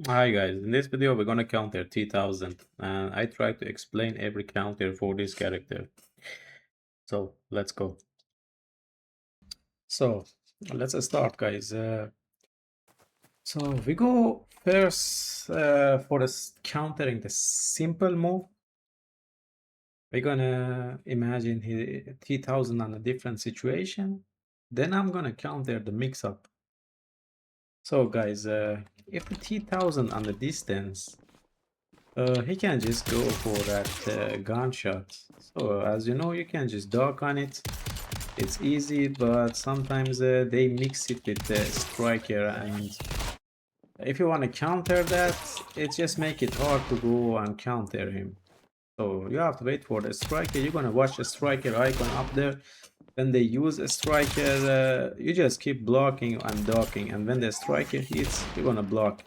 Hi guys, in this video we're gonna counter T-1000 and I try to explain every counter for this character. So let's go. So let's start guys. So we go first for this countering the simple move. We're gonna imagine T-1000 on a different situation. Then I'm gonna counter the mix-up. So guys, if the T-1000 on the distance, he can just go for that gunshot. So as you know, you can just dock on it. It's easy, but sometimes they mix it with the striker, and if you want to counter that, it just make it hard to go and counter him. So you have to wait for the striker. You're gonna watch the striker icon up there. When they use a striker, you just keep blocking and docking, and when the striker hits, you're gonna block.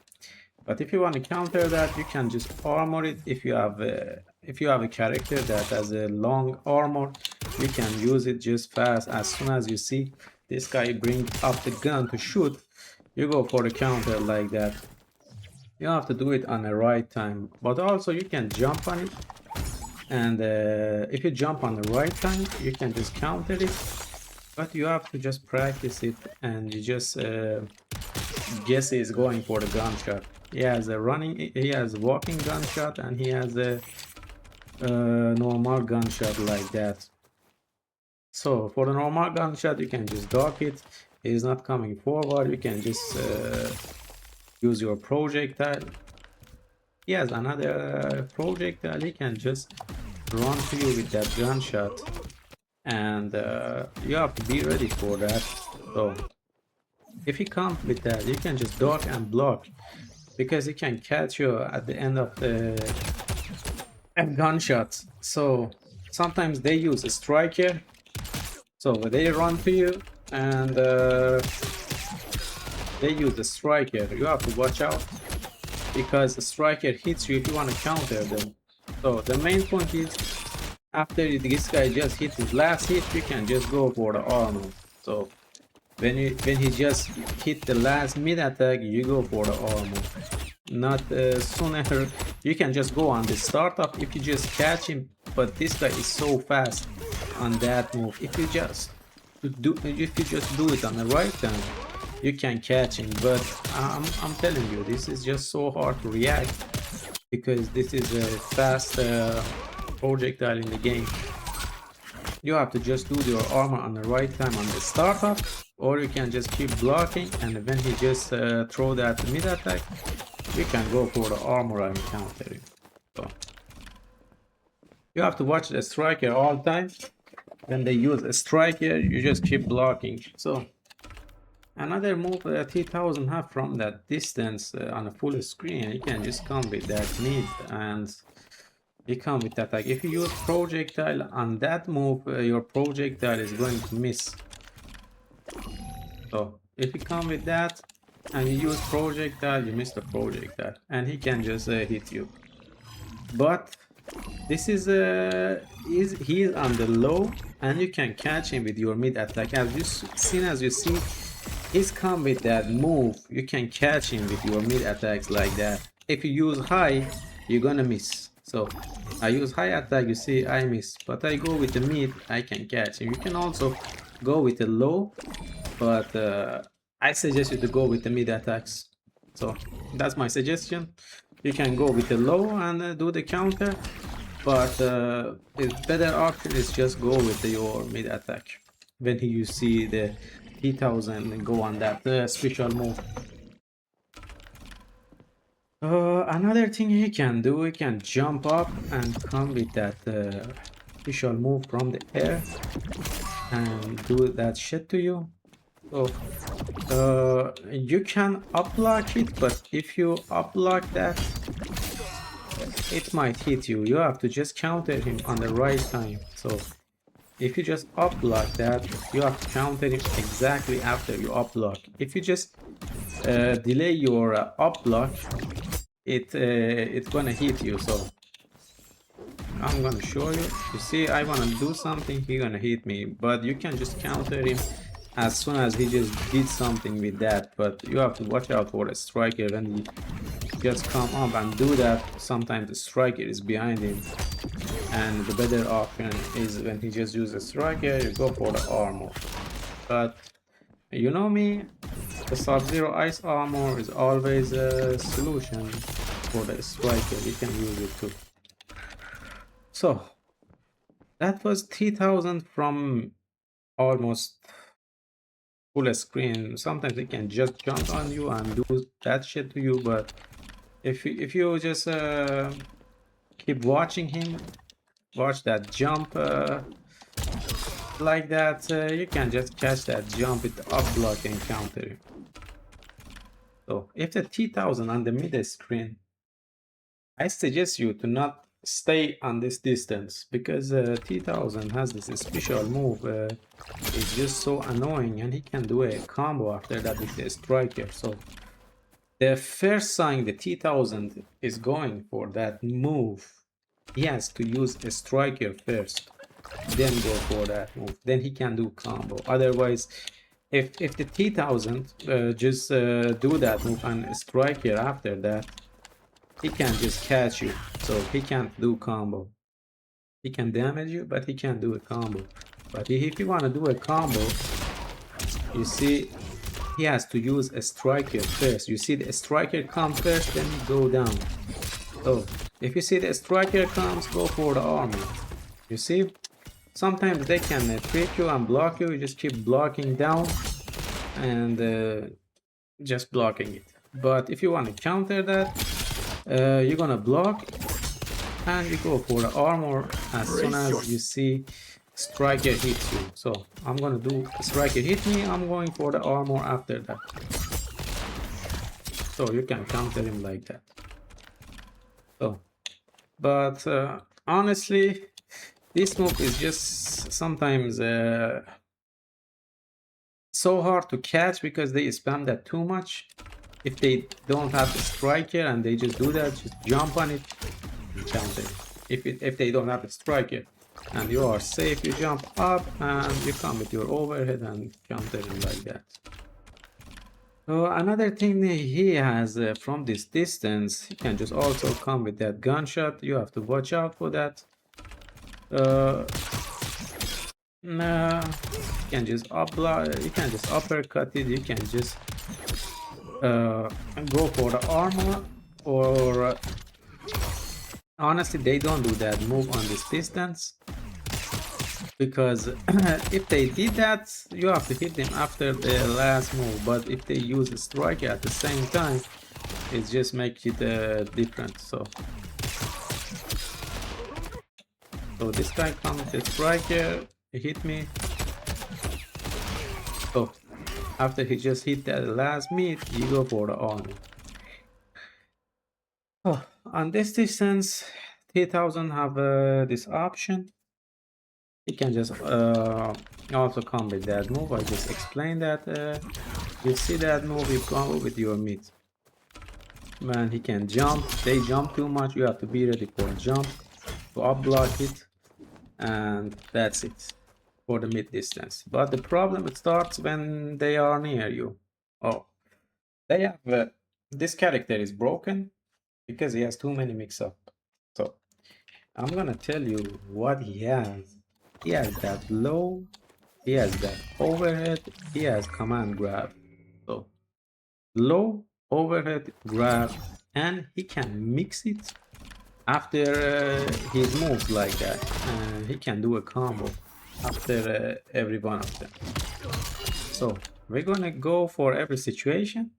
But if you want to counter that, you can just armor it. If you have a character that has a long armor, you can use it just fast. As soon as you see this guy bring up the gun to shoot, you go for the counter like that. You have to do it on the right time, but also you can jump on it. And if you jump on the right time, you can just counter it. But you have to just practice it, and you just guess he's going for the gunshot. He has a walking gunshot, and he has a normal gunshot like that. So for the normal gunshot, you can just dock it. He's not coming forward. You can just use your projectile. He has another projectile. He can just run to you with that gunshot, and you have to be ready for that. So if he comes with that, you can just dock and block, because he can catch you at the end of the gunshot. So sometimes they use a striker, so they run to you, and they use a striker. You have to watch out, because the striker hits you if you want to counter them. So the main point is, after this guy just hit his last hit, you can just go for the armor. So when he just hit the last mid attack, you go for the armor. Not sooner. You can just go on the startup if you just catch him, but this guy is so fast on that move. If you just do it on the right time, you can catch him. But I'm telling you, this is just so hard to react, because this is a fast projectile in the game. You have to just do your armor on the right time on the startup, or you can just keep blocking, and when he just throw that mid attack, you can go for the armor and counter it. So you have to watch the striker all the time. When they use a striker, you just keep blocking. So another move that T-1000 have from that distance on a full screen, you can just come with that mid, and you come with that. Like if you use projectile on that move, your projectile is going to miss. So if you come with that and you use projectile, you miss the projectile, and he can just hit you. But this is he is on the low, and you can catch him with your mid attack. As you see, he's come with that move. You can catch him with your mid attacks like that. If you use high, you're gonna miss. So I use high attack, you see I miss, but I go with the mid, I can catch him. You can also go with the low, but I suggest you to go with the mid attacks. So that's my suggestion. You can go with the low and do the counter, but the better option is just go with your mid attack when you see the T-1000 and go on that special move. Another thing he can do, he can jump up and come with that special move from the air and do that shit to you. So you can up block it, but if you up block that, it might hit you. You have to just counter him on the right time. So if you just up block that, you have to counter him exactly after you up block. If you just delay your up block, it's gonna hit you. So I'm gonna show you. You see, I wanna do something, he's gonna hit me, but you can just counter him as soon as he just did something with that. But you have to watch out for a striker when just come up and do that, sometimes the striker is behind him, and the better option is when he just uses striker, you go for the armor. But you know me, the Sub-Zero Ice armor is always a solution for the striker. You can use it too. So that was T-1000 from almost full screen. Sometimes it can just jump on you and do that shit to you, but if you just keep watching him, watch that jump like that, you can just catch that jump with the up block and counter you. So if the T-1000 on the middle screen, I suggest you to not stay on this distance, because T-1000 has this special move. It's just so annoying, and he can do a combo after that with the striker. So the first sign the T-1000 is going for that move, he has to use a striker first, then go for that move, then he can do combo. Otherwise, if the T-1000 just do that move and striker after that, he can just catch you, so he can't do combo. He can damage you, but he can't do a combo. But if you want to do a combo, you see, he has to use a striker first. You see the striker come first, then go down. So if you see the striker comes, go for the armor. You see, sometimes they can trick you and block you. You just keep blocking down and just blocking it. But if you want to counter that, you're gonna block and you go for the armor as soon as you see striker hits you. So I'm gonna do striker hit me, I'm going for the armor after that. So you can counter him like that. So, but honestly, this move is just sometimes so hard to catch because they spam that too much. If they don't have a striker and they just do that, just jump on it and counter it. If they don't have a striker and you are safe, you jump up and you come with your overhead and counter him like that. So another thing he has from this distance, he can just also come with that gunshot. You have to watch out for that. Nah, you can just you can just uppercut it. You can just go for the armor, or honestly they don't do that move on this distance, because if they did that, you have to hit them after the last move. But if they use a striker at the same time, it just makes it different. So this guy comes with a striker, he hit me. So after he just hit that last meat, you go for the armor. Oh, on this distance, T-1000 have this option. He can just also come with that move. I just explained that. You see that move, you come with your meat. Man, he can jump. They jump too much. You have to be ready for a jump to up block it, and that's it for the mid distance. But the problem, it starts when they are near you. Oh, they have this character is broken because he has too many mix-up. So I'm gonna tell you what he has. He has that low, he has that overhead, he has command grab. So low, overhead, grab, and he can mix it after his moves like that. He can do a combo after every one of them. So we're gonna go for every situation,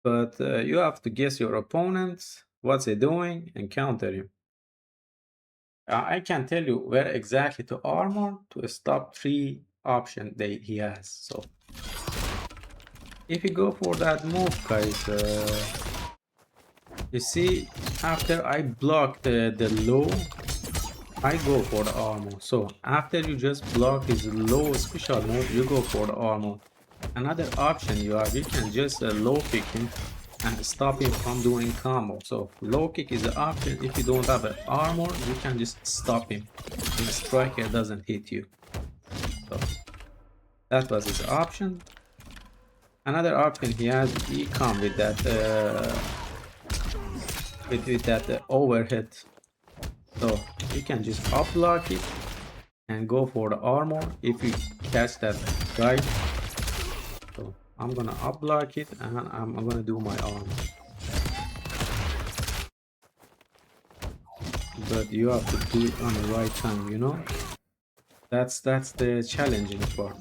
but you have to guess your opponents, what's he doing, and counter him. I can tell you where exactly to armor to stop 3 options he has. So if you go for that move, guys, you see, after I block the low, I go for the armor. So after you just block his low special move, you go for the armor. Another option you have, you can just low kick him and stop him from doing combo. So low kick is an option. If you don't have an armor, you can just stop him and the striker doesn't hit you. So that was his option. Another option he has, he come with that with that overhead, so you can just up block it and go for the armor if you catch that guy. So I'm gonna up block it and I'm gonna do my armor. But you have to do it on the right time, you know? That's the challenging part.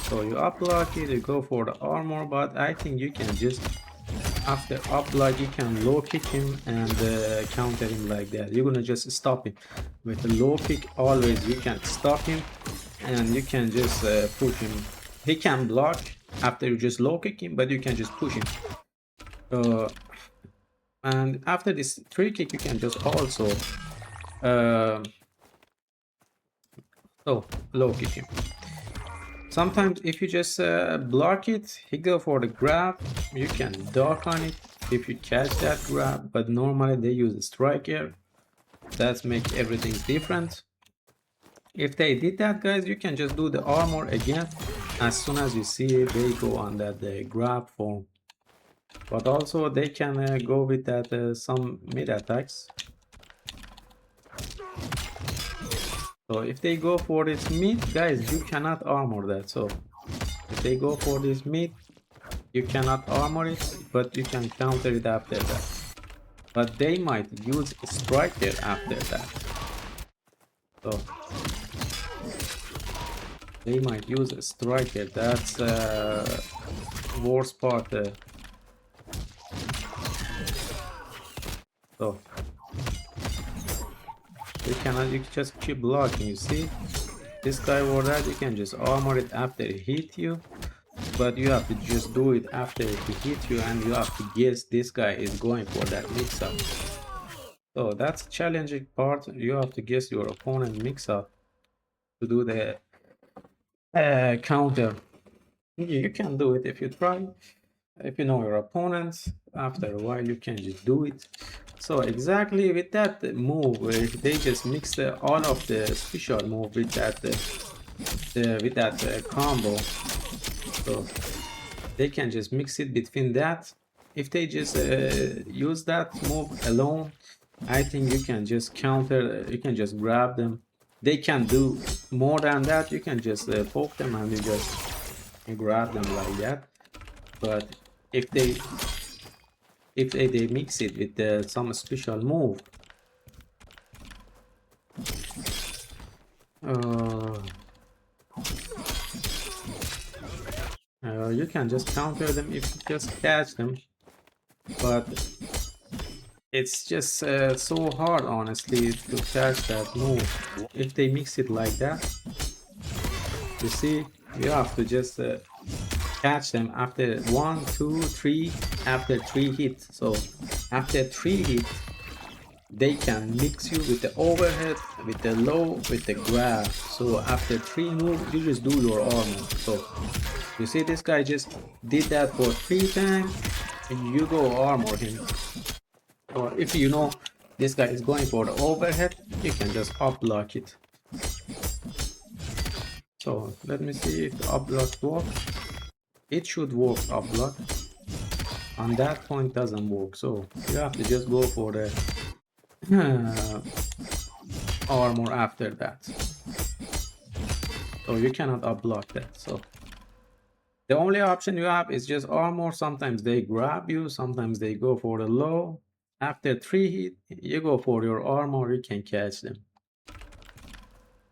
So you up block it, you go for the armor, but I think you can just, after up block, you can low kick him and counter him like that. You're gonna just stop him. With the low kick, always you can stop him and you can just push him. He can block after you just low kick him, but you can just push him. And after this free kick, you can just also low kick him. Sometimes if you just block it, he go for the grab, you can duck on it if you catch that grab, but normally they use a striker. That's make everything different. If they did that, guys, you can just do the armor again as soon as you see they go on that grab form. But also they can go with that some mid attacks. So if they go for this mid, guys, you cannot armor that. So if they go for this mid, you cannot armor it, but you can counter it after that. But they might use a striker after that. So they might use a striker. That's worst part. So you just keep blocking. You see this guy or that, you can just armor it after it hit you, but you have to just do it after it hit you, and you have to guess this guy is going for that mix up. So that's a challenging part. You have to guess your opponent mix up to do the counter. You can do it if you try. If you know your opponent, after a while you can just do it. So exactly with that move, they just mix all of the special move with that combo. So they can just mix it between that. If they just use that move alone, I think you can just counter. You can just grab them. They can do more than that. You can just poke them and you just grab them like that. But if they mix it with some special move, you can just counter them if you just catch them, but it's just so hard, honestly, to catch that move if they mix it like that. You see, you have to just catch them after 1, 2, 3, after 3 hits. So after 3 hits, they can mix you with the overhead, with the low, with the grab. So after 3 moves, you just do your armor. So you see this guy just did that for 3 times, and you go armor him. Or if you know this guy is going for the overhead, you can just up block it. So let me see if the up block works. It should work up block. On that point doesn't work, so you have to just go for the armor after that. So you cannot up block that. So the only option you have is just armor. Sometimes they grab you, sometimes they go for the low. After 3 hit, you go for your armor, you can catch them.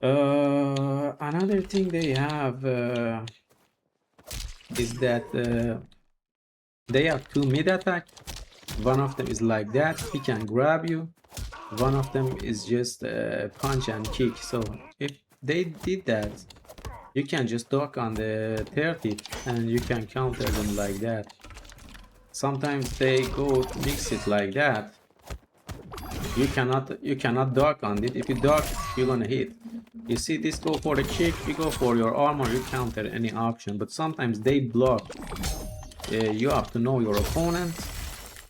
Another thing they have is that they have 2 mid attack. One of them is like that, he can grab you. One of them is just punch and kick. So if they did that, you can just duck on the 30 and you can counter them like that. Sometimes they go to mix it like that. You cannot duck on it. If you duck, you're gonna hit. You see this go for the kick, you go for your armor, you counter any option. But sometimes they block. You have to know your opponent.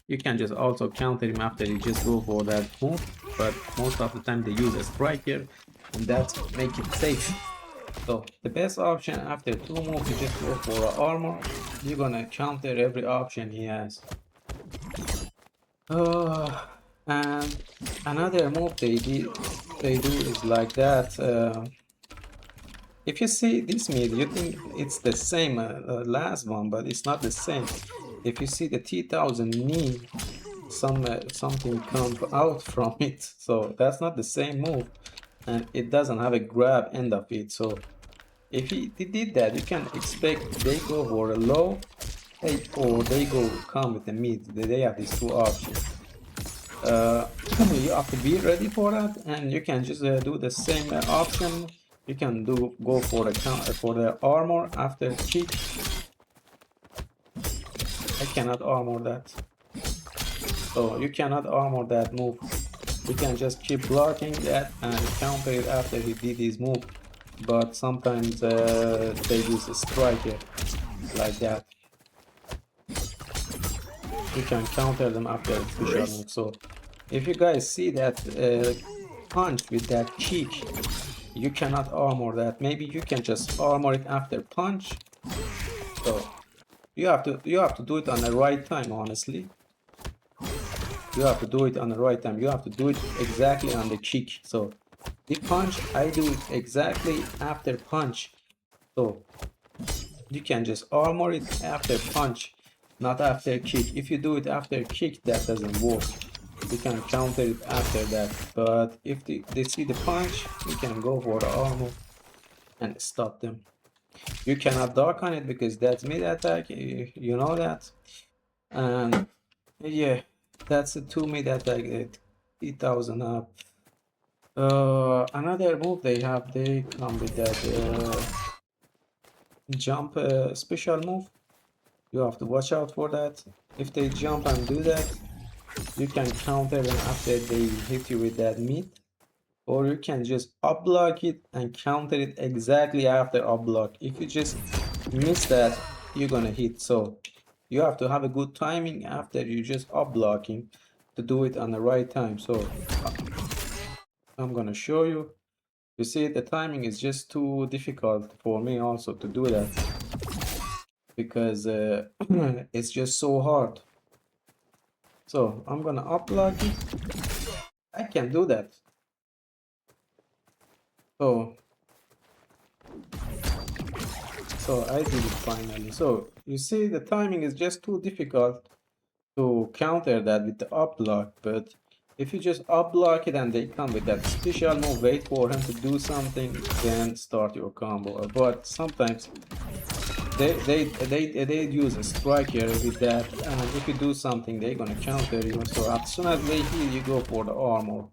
You can just also counter him after you just go for that move. But most of the time they use a striker, and that make it safe. So the best option after 2 moves, you just go for an armor. You're gonna counter every option he has. And another move they do is like that. If you see this mid, you think it's the same last one, but it's not the same. If you see the T-1000 knee, something come out from it, so that's not the same move, and it doesn't have a grab end of it. So if he did that, you can expect they go for a low, or they go come with the mid. They have these two options. You have to be ready for that, and you can just do the same option. You can go for the armor after kick. I cannot armor that, so you cannot armor that move. You can just keep blocking that and counter it after he did his move. But sometimes they use a striker like that. You can counter them after a special move. So if you guys see that punch with that kick, you cannot armor that. Maybe you can just armor it after punch. So you have to do it on the right time, honestly. You have to do it on the right time. You have to do it exactly on the kick. So the punch, I do it exactly after punch. So you can just armor it after punch, not after kick. If you do it after kick, that doesn't work. You can counter it after that. But if they see the punch, you can go for the armor and stop them. You cannot duck on it because that's mid attack. You know that. And yeah, that's a 2 mid attack. 3000 up. Another move they come with that jump special move. You have to watch out for that. If they jump and do that, you can counter them after they hit you with that mid, or you can just up block it and counter it exactly after up block. If you just miss that, you're gonna hit. So you have to have a good timing after you just up blocking to do it on the right time. So I'm gonna show you. You see, the timing is just too difficult for me also to do that, because it's just so hard. So I'm gonna up block it. I can do that. So I did it finally. So you see, the timing is just too difficult to counter that with the up block. But if you just up block it and they come with that special move, wait for him to do something, then start your combo. But sometimes they use a striker with that, and if you do something, they're gonna counter you. So as soon as they heal, you go for the armor.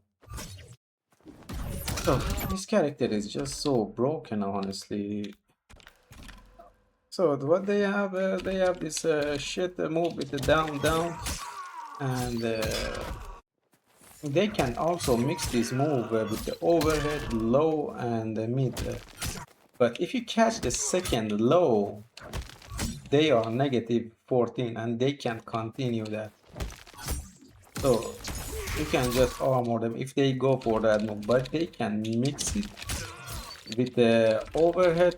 So this character is just so broken, honestly. So what they have this shit move with the down, and they can also mix this move with the overhead, low, and the mid. But if you catch the second low, they are -14 and they can continue that. So you can just armor them if they go for that move, but they can mix it with the overhead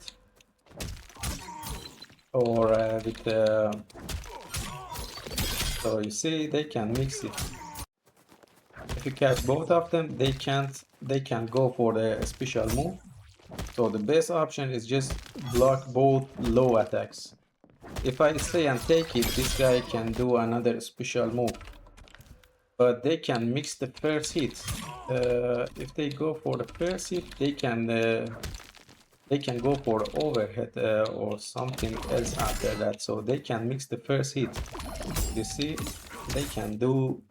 or with the... So you see, they can mix it. If you catch both of them, they can go for the special move. So the best option is just block both low attacks. If I stay and take it, this guy can do another special move. But they can mix the first hit. If they go for the first hit, they can go for the overhead or something else after that. So they can mix the first hit. You see, they can do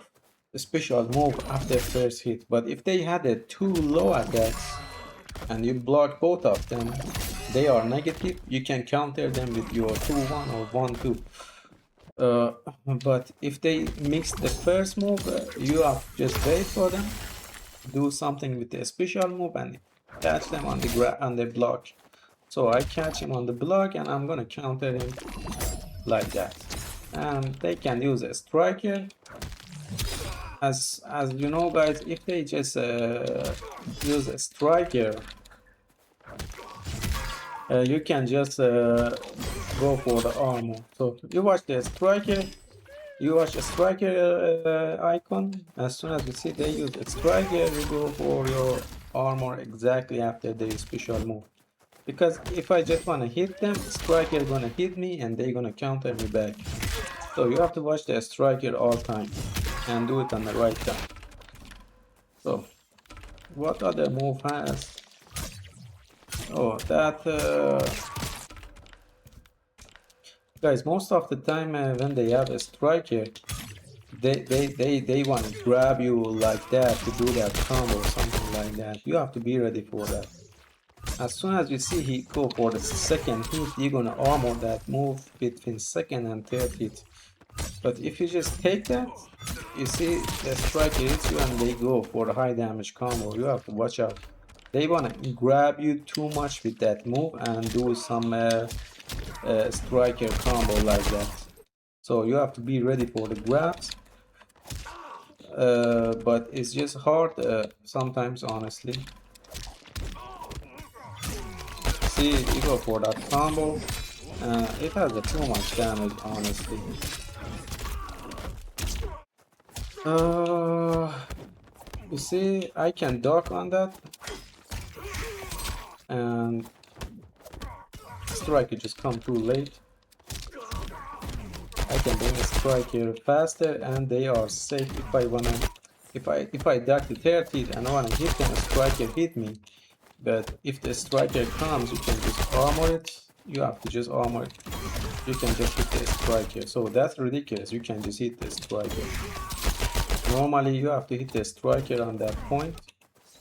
a special move after first hit. But if they had a 2 low attacks and you block both of them, they are negative. You can counter them with your 2-1 or 1-2. But if they mix the first move, you have to just wait for them, do something with the special move, and catch them on the block. So I catch him on the block, and I'm gonna counter him like that. And they can use a striker. As you know, guys, if they just use a striker, you can just go for the armor. So you watch the striker, you watch a striker icon. As soon as you see they use a striker, you go for your armor exactly after their special move. Because if I just wanna hit them, striker gonna hit me and they gonna counter me back. So you have to watch the striker all time and do it on the right time. So what other move has? Oh, that guys, most of the time when they have a striker, they want to grab you like that to do that combo or something like that. You have to be ready for that. As soon as you see he go for the second hit, you're gonna armor that move between second and third hit. But if you just take that, you see the striker hits you and they go for the high damage combo. You have to watch out. They wanna grab you too much with that move and do some striker combo like that. So you have to be ready for the grabs. But it's just hard sometimes, honestly. See, you go for that combo. It has too much damage, honestly. You see, I can duck on that, and striker just come too late. I can bring a striker faster, and they are safe. If I duck the third hit and I wanna hit them, a striker hit me. But if the striker comes, you can just armor it. You have to just armor it. You can just hit the striker. So that's ridiculous. You can just hit the striker. Normally you have to hit the striker on that point,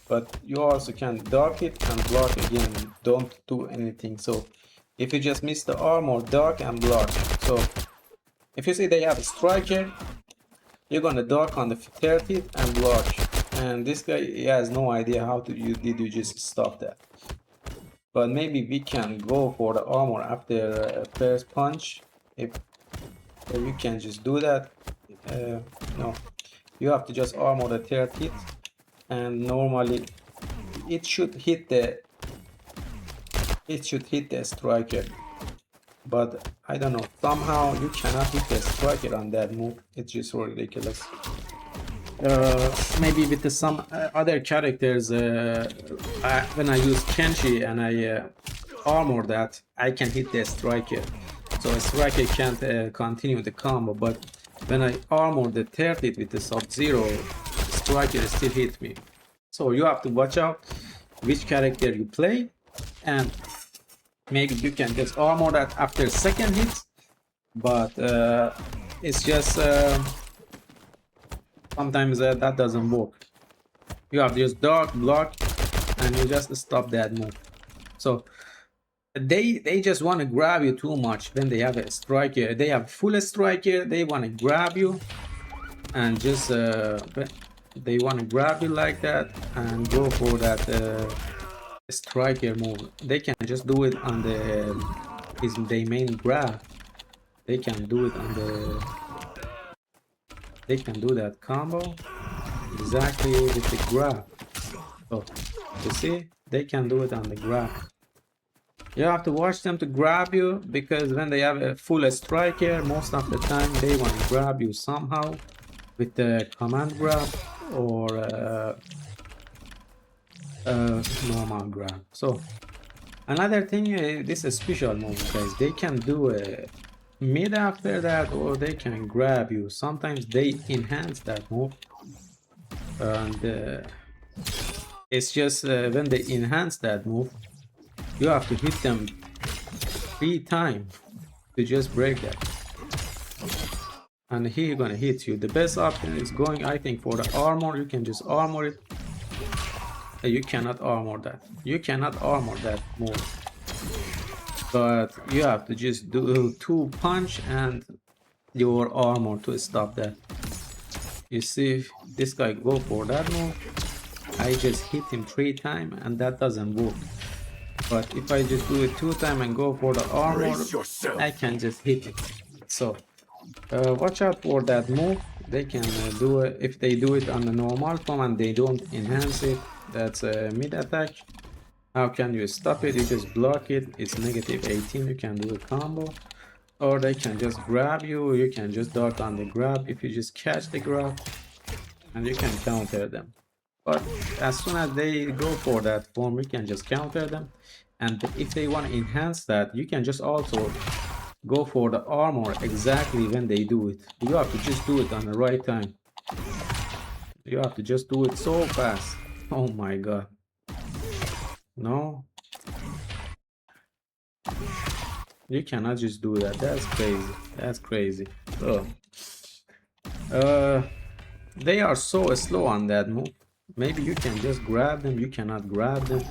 but you also can duck it and block again. Don't do anything. So if you just miss the armor, duck and block. So if you see they have a striker, you're gonna duck on the third hit and block. And this guy, he has no idea how to did you just stop that. But maybe we can go for the armor after first punch. If you can just do that. No, you have to just armor the third hit, and normally it should hit the striker. But I don't know, somehow you cannot hit the striker on that move. It's just so ridiculous. Maybe with some other characters, when I use Kenshi and I armor that, I can hit the striker. So a striker can't continue the combo, but when I armor the third hit with the Sub-Zero, striker still hit me. So you have to watch out which character you play, and maybe you can just armor that after second hit, but it's just sometimes that doesn't work. You have to just duck, block, and you just stop that move. So they just want to grab you too much when they have a striker. They have full striker, they want to grab you and just they want to grab you like that and go for that striker move. They can just do it on their main grab. They can do it on they can do that combo exactly with the grab. So you see, they can do it on the grab. You have to watch them to grab you, because when they have a full striker, most of the time they want to grab you somehow with the command grab or normal grab. So another thing, this is special move, guys. They can do a mid after that, or they can grab you. Sometimes they enhance that move, and it's just when they enhance that move, you have to hit them 3 times to just break that. And he's gonna hit you. The best option is going, I think, for the armor. You can just armor it. You cannot armor that. You cannot armor that move. But you have to just do 2 punch and your armor to stop that. You see, this guy go for that move. I just hit him 3 times and that doesn't work. But if I just do it 2 times and go for the armor, I can just hit it. So watch out for that move. They can do it. If they do it on the normal form and they don't enhance it, that's a mid attack. How can you stop it? You just block it. It's negative 18. You can do a combo. Or they can just grab you. You can just dart on the grab. If you just catch the grab, and you can counter them. But as soon as they go for that form, you can just counter them. And if they want to enhance that, you can just also go for the armor exactly when they do it. You have to just do it on the right time. You have to just do it so fast. Oh my god. No, you cannot just do that. That's crazy. That's crazy. So, uh, they are so slow on that move. Maybe you can just grab them. You cannot grab them.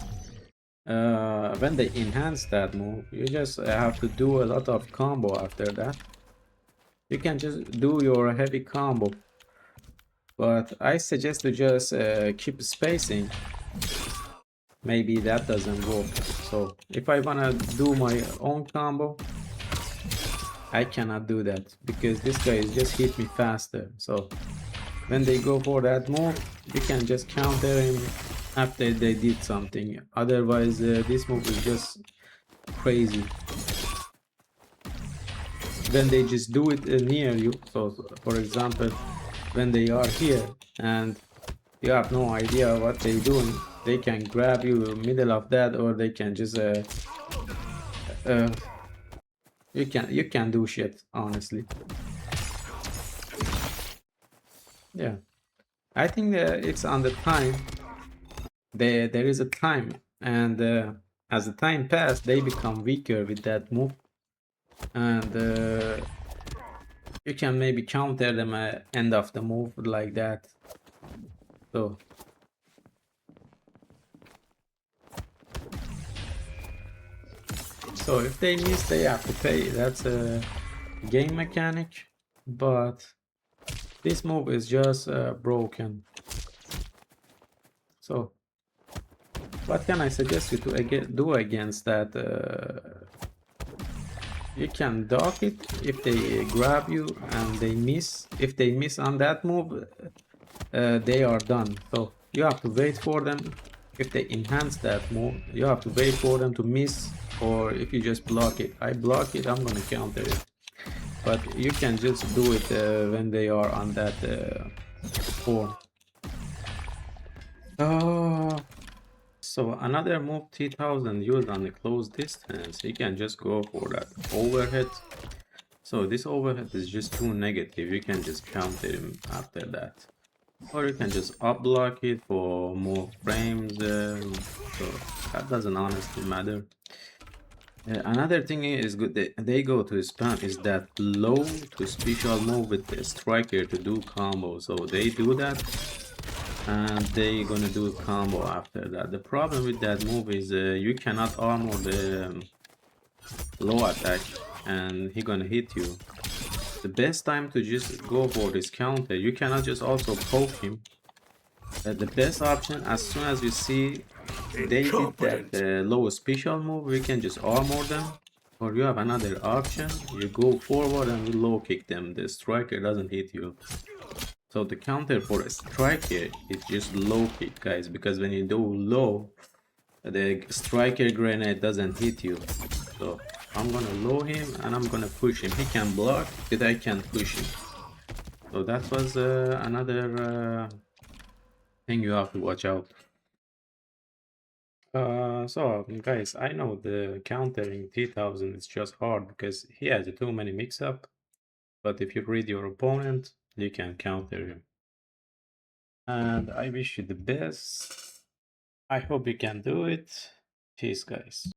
When they enhance that move, you just have to do a lot of combo after that. You can just do your heavy combo, but I suggest to just keep spacing. Maybe that doesn't work. So if I wanna do my own combo, I cannot do that because this guy is just hit me faster. So when they go for that move, you can just counter him after they did something. Otherwise, this move is just crazy. When they just do it near you, so for example, when they are here and you have no idea what they're doing, they can grab you middle of that, or they can just uh, you can do shit, honestly. Yeah, I think that it's on the time. There is a time, and as the time passed, they become weaker with that move, and you can maybe counter them at end of the move like that. So if they miss, they have to pay. That's a game mechanic, but this move is just broken. So what can I suggest you to do against that? You can dock it if they grab you and they miss. If they miss on that move, they are done. So you have to wait for them. If they enhance that move, you have to wait for them to miss, or if you just block it. I block it, I'm gonna counter it. But you can just do it when they are on that form. So another move T-1000 used on the close distance, you can just go for that overhead. So this overhead is just too negative, you can just counter him after that. Or you can just up block it for more frames, so that doesn't honestly matter. Another thing is good, they go to spam is that low to special move with the striker to do combo. So they do that and they gonna do a combo after that. The problem with that move is you cannot armor the low attack and he gonna hit you. The best time to just go for this counter, you cannot just also poke him. The best option, as soon as you see they did that low special move, we can just armor them. Or you have another option, you go forward and you low kick them. The striker doesn't hit you. So the counter for a striker is just low kick, guys, because when you do low, the striker grenade doesn't hit you. So I'm gonna low him and I'm gonna push him. He can block, but I can push him. So that was another thing you have to watch out. So guys, I know the countering T-1000 is just hard because he has too many mix-up. But if you read your opponent, you can counter him. And I wish you the best. I hope you can do it. Peace, guys.